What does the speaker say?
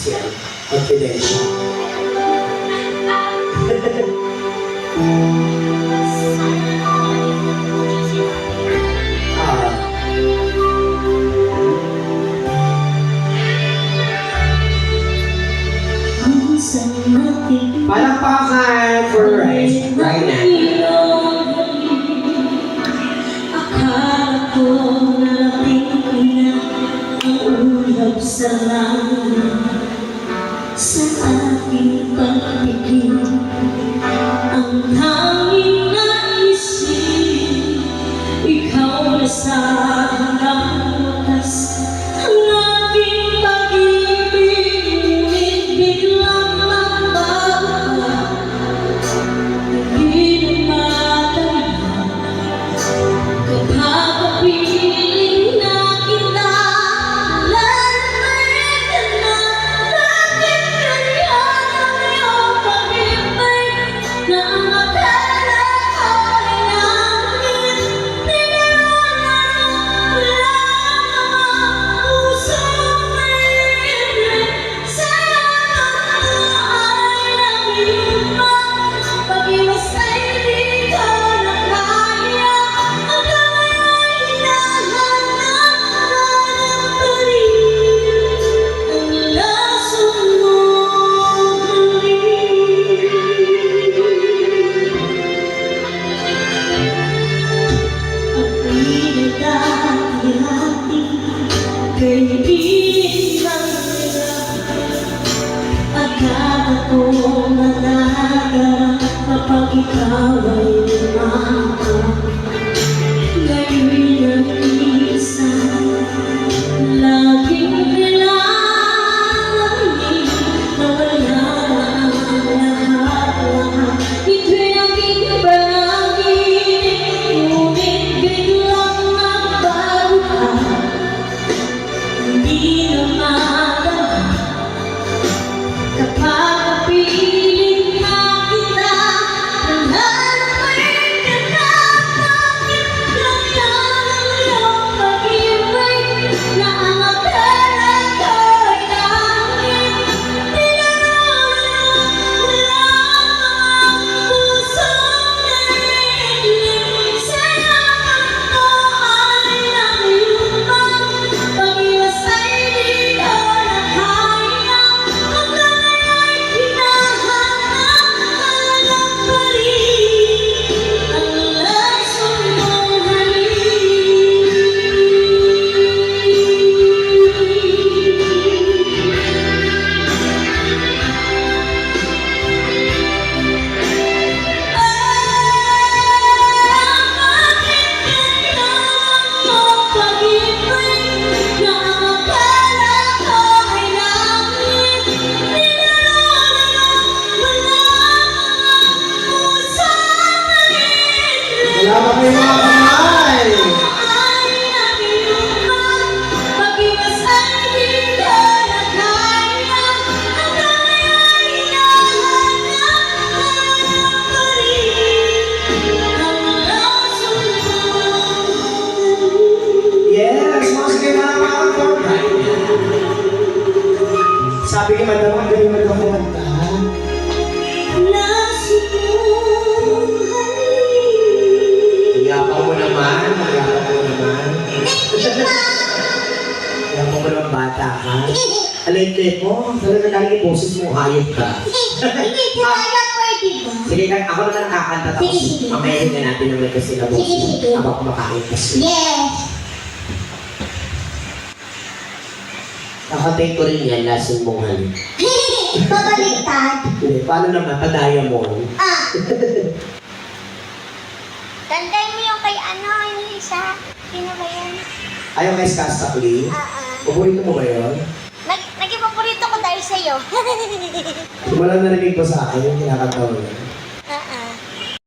Siya, confidential. Palakpakan for Ryan. Akala ko narating ko na ang ulap sa langit sa aking pagpipig. Ang tanging naisip, ikaw na sa hanggang wakas. Ang aking pag-ibig, ngunit biglang magbago. Hindi na madali kapag kapiling na kita. Lalabay ka na, bakit ganyan ang iyong pag-ibig? Na ang akala ko ay langit, tinarong wala namang pusong mahilig. Sayang ang ay nanghihimbang, pag-iwas ay di ko na kaya. Hanggang ngayon hinahanap pa rin ang lason mong halik. Ako'y nagdadihati, kaibigan lang nila. Akala ko malaga kapag ikaw ay lumakad. Ngayon'y nag-iisa, laging nilalangin na wala ang lahat-lahat. Ito'y naging panaginip, ngunit biglang nagbago ka. Hindi na madali kapag kapiling na kita. Lalabay ka na, bakit ganyan ang iyong pag-ibig? Na ang akala ko ay langit, tinarong wala namang pusong naiinig. Sayang ko ay nanghihimbang, pag-iwas ay di ko na kaya. Hanggang ngayon hinahanap pa rin ang lason mong halik. Bakit ganyan ang pag-ibig? Na ang akala ko ay langit, tinarong wala namang pusong mahilig. Wala pa kayo mga kamay. Ay nanghihimbang, pag-iwas ay di ko na kaya. Hanggang ngayon hinahanap pa rin ang lason mong halik. Yes, mga sige mga for Ryan. Sabi ni Madam, ang galing Madam kumanta. Lason mong halik. Iyapan mo naman, iyapan mo naman. Iyapan mo naman bata ka. Alay-lay mo, talaga galing yung boses mo, hayop ka. Hindi kaya pwede ba? Sige, ako na lang kakanta tapos Sige, sige. mamaya hindi natin naman kasi na boses. Sige, sige. Habang kumakain kasi. Yes! Kakatay ko rin yan, lason mong halik. Babaliktad. Hindi, paano naman, pa-diamond. Tandaan mo yung kay ano, yung isa. Sino ba yun? Ayaw kay Skastakli? Paborito mo ba yun? Naging paborito ko dahil sa'yo. Wala narinig ko sa akin yung kinakanta mo yun.